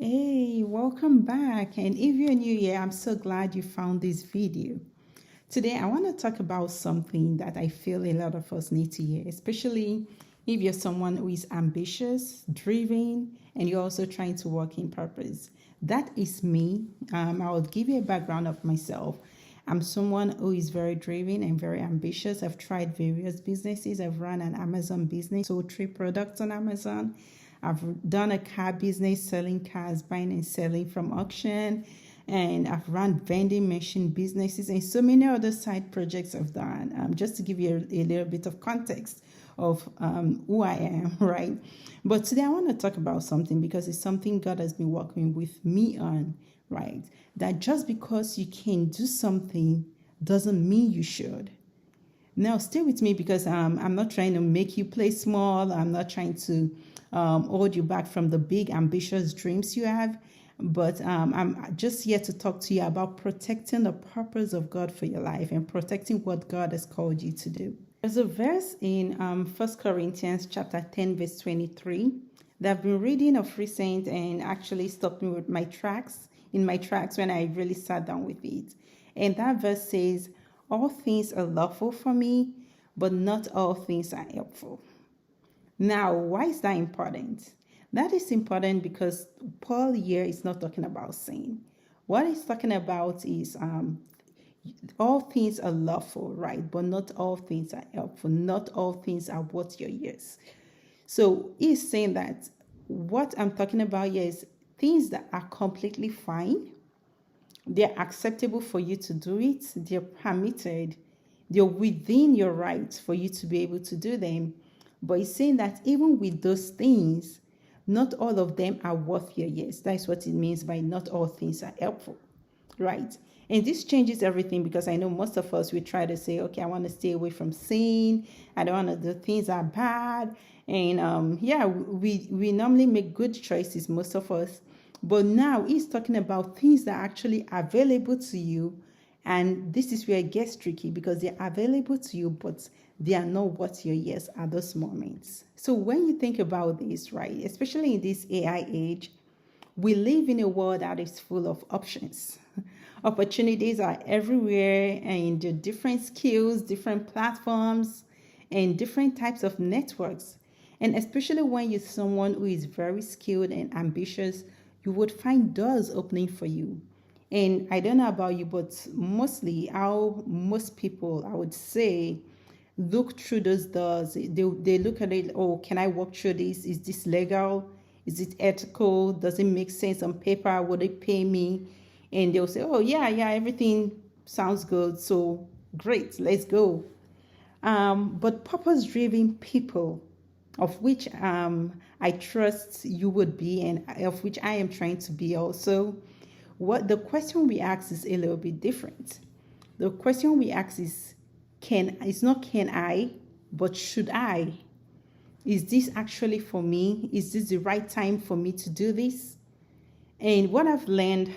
Hey, welcome back. And if you're new here, I'm so glad you found this video. Today, I want to talk about something that I feel a lot of us need to hear, especially if you're someone who is ambitious, driven, and you're also trying to work in purpose. That is me. I'll give you a background of myself. I'm someone who is very driven and very ambitious. I've tried various businesses. I've run an Amazon business, sold 3 products on Amazon. I've done a car business, selling cars, buying and selling from auction. And I've run vending machine businesses and so many other side projects I've done. Just to give you a little bit of context of who I am, right? But today I want to talk about something because it's something God has been working with me on, right? That just because you can do something doesn't mean you should. Now, stay with me because I'm not trying to make you play small. I'm not trying to hold you back from the big, ambitious dreams you have. But I'm just here to talk to you about protecting the purpose of God for your life and protecting what God has called you to do. There's a verse in 1 Corinthians chapter 10, verse 23 that I've been reading of recent and actually stopped me with my tracks, when I really sat down with it. And that verse says, all things are lawful for me, but not all things are helpful. Now, why is that important? That is important because Paul here is not talking about sin. What he's talking about is all things are lawful, right? But not all things are helpful. Not all things are worth your years. So he's saying that what I'm talking about here is things that are completely fine. They're acceptable for you to do it. They're permitted. They're within your rights for you to be able to do them. But he's saying that even with those things, not all of them are worth your years. That's what it means by not all things are helpful, right? And this changes everything because I know most of us, we try to say, okay, I want to stay away from sin. I don't want to do things that are bad. And we normally make good choices, most of us. But now he's talking about things that are actually available to you. And this is where it gets tricky because they're available to you, but they are not worth your years at those moments. So when you think about this, right, especially in this AI age, we live in a world that is full of options. Opportunities are everywhere and the different skills, different platforms, and different types of networks. And especially when you're someone who is very skilled and ambitious, you would find doors opening for you. And I don't know about you, but mostly how most people, I would say, look through those doors. They look at it, oh, can I walk through this? Is this legal? Is it ethical? Does it make sense on paper? Would it pay me? And they'll say, oh, yeah, everything sounds good. So great, let's go. But purpose-driven people, of which I trust you would be and of which I am trying to be also, what the question we ask is a little bit different. The question we ask is, it's not can I, but should I? Is this actually for me? Is this the right time for me to do this? And what I've learned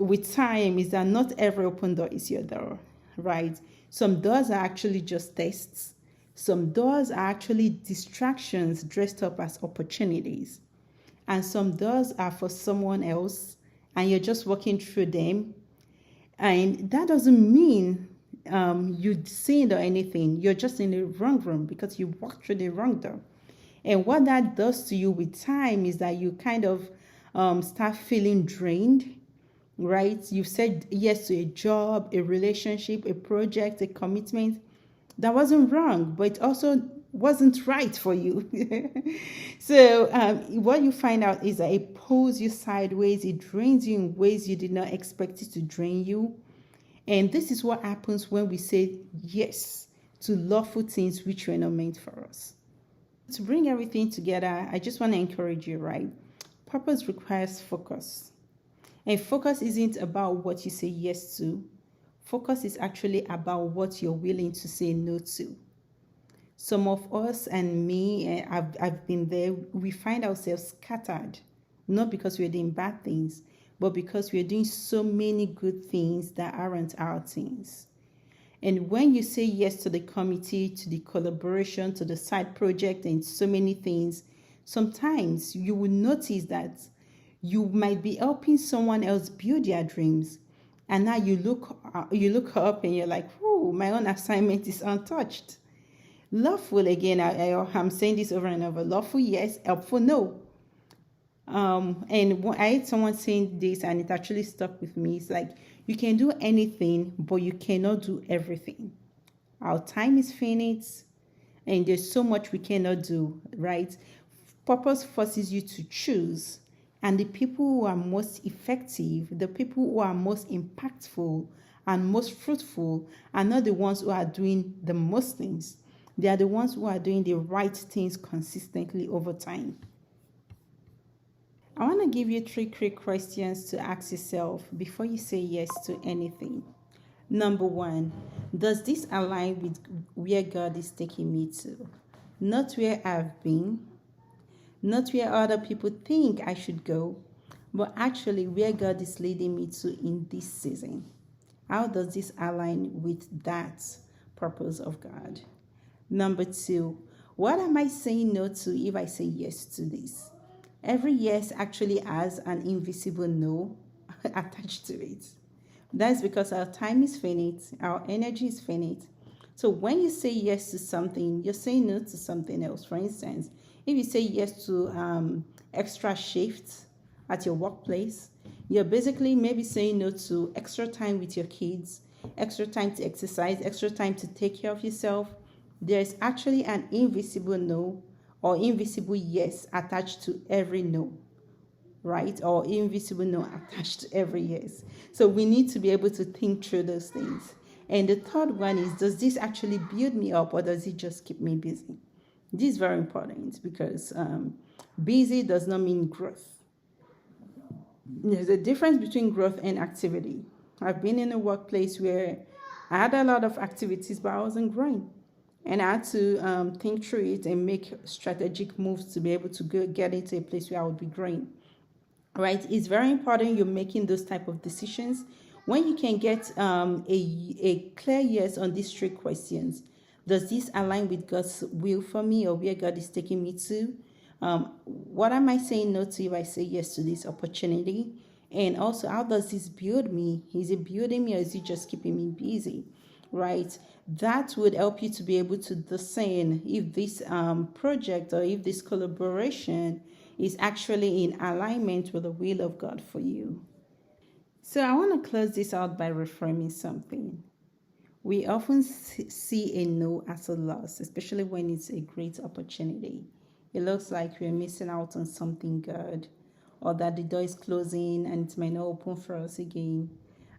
with time is that not every open door is your door, right? Some doors are actually just tests. Some doors are actually distractions dressed up as opportunities. And some doors are for someone else, and you're just walking through them. And that doesn't mean you sinned or anything. You're just in the wrong room because you walked through the wrong door. And what that does to you with time is that you kind of start feeling drained, right? You've said yes to a job, a relationship, a project, a commitment. That wasn't wrong, but it also wasn't right for you. So what you find out is that it pulls you sideways. It drains you in ways you did not expect it to drain you. And this is what happens when we say yes to lawful things which were not meant for us. To bring everything together, I just want to encourage you, right? Purpose requires focus. And focus isn't about what you say yes to. Focus is actually about what you're willing to say no to. Some of us and me, I've been there, we find ourselves scattered, not because we're doing bad things, but because we're doing so many good things that aren't our things. And when you say yes to the committee, to the collaboration, to the side project, and so many things, sometimes you will notice that You might be helping someone else build their dreams, and now you look up and you're like, "Oh, my own assignment is untouched." Lawful again. I'm saying this over and over. Lawful, yes. Helpful, no. And I had someone saying this, and it actually stuck with me. It's like you can do anything, but you cannot do everything. Our time is finite, and there's so much we cannot do, right? Purpose forces you to choose, and the people who are most effective, the people who are most impactful and most fruitful, are not the ones who are doing the most things. They are the ones who are doing the right things consistently over time. I want to give you three quick questions to ask yourself before you say yes to anything. Number one, does this align with where God is taking me to? Not where I've been, not where other people think I should go, but actually where God is leading me to in this season. How does this align with that purpose of God? Number two, what am I saying no to if I say yes to this? Every yes actually has an invisible no attached to it. That's because our time is finite, our energy is finite. So when you say yes to something, you're saying no to something else. For instance, if you say yes to extra shifts at your workplace, you're basically maybe saying no to extra time with your kids, extra time to exercise, extra time to take care of yourself. There's actually an invisible no or invisible yes attached to every no, right? Or invisible no attached to every yes. So we need to be able to think through those things. And the third one is, does this actually build me up or does it just keep me busy? This is very important because busy does not mean growth. There's a difference between growth and activity. I've been in a workplace where I had a lot of activities, but I wasn't growing. And I had to think through it and make strategic moves to be able to get into a place where I would be growing. Right? It's very important you're making those type of decisions. When you can get a clear yes on these three questions, does this align with God's will for me or where God is taking me to? What am I saying no to if I say yes to this opportunity? And also, how does this build me? Is it building me or is it just keeping me busy? Right? That would help you to be able to discern if this project or if this collaboration is actually in alignment with the will of God for you. So I want to close this out by reframing something. We often see a no as a loss, especially when it's a great opportunity. It looks like we're missing out on something good, or that the door is closing and it might not open for us again.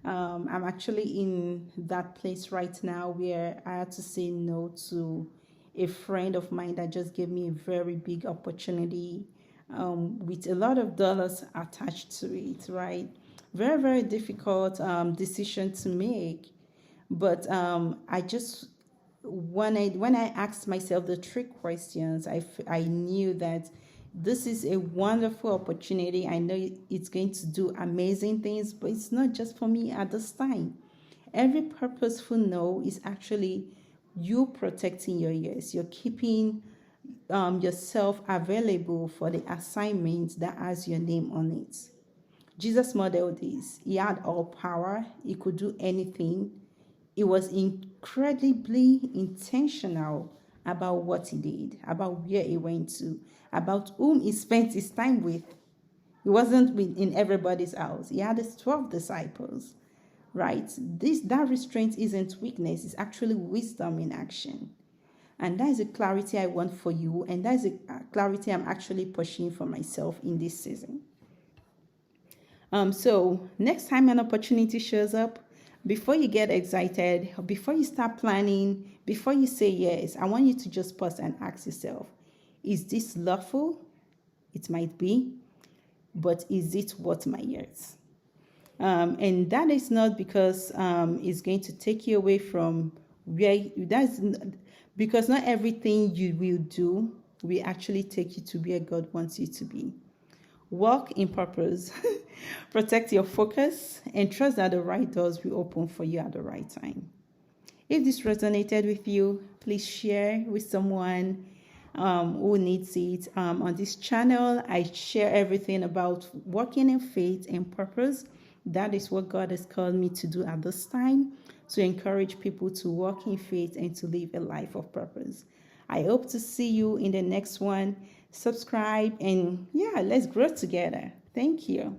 I'm actually in that place right now where I had to say no to a friend of mine that just gave me a very big opportunity with a lot of dollars attached to it, right? Very, very difficult decision to make. But I just when I asked myself the three questions, I knew that this is a wonderful opportunity. I know it's going to do amazing things, but it's not just for me at this time. Every purposeful no is actually you protecting your yes. You're keeping yourself available for the assignment that has your name on it. Jesus modeled this. He had all power, he could do anything. He was incredibly intentional about what he did, about where he went to, about whom he spent his time with. He wasn't in everybody's house. He had his 12 disciples, right? That restraint isn't weakness, it's actually wisdom in action. And that is a clarity I want for you, and that is a clarity I'm actually pushing for myself in this season. So next time an opportunity shows up, before you get excited, before you start planning, before you say yes, I want you to just pause and ask yourself, is this lawful? It might be, but is it worth my years? And that is not because it's going to take you away from where that's because not everything you will do will actually take you to where God wants you to be. Walk in purpose, protect your focus, and trust that the right doors will open for you at the right time. If this resonated with you, please share with someone. who needs it. On this channel, I share everything about walking in faith and purpose. That is what God has called me to do at this time, to encourage people to walk in faith and to live a life of purpose. I hope to see you in the next one. Subscribe and yeah, let's grow together. Thank you.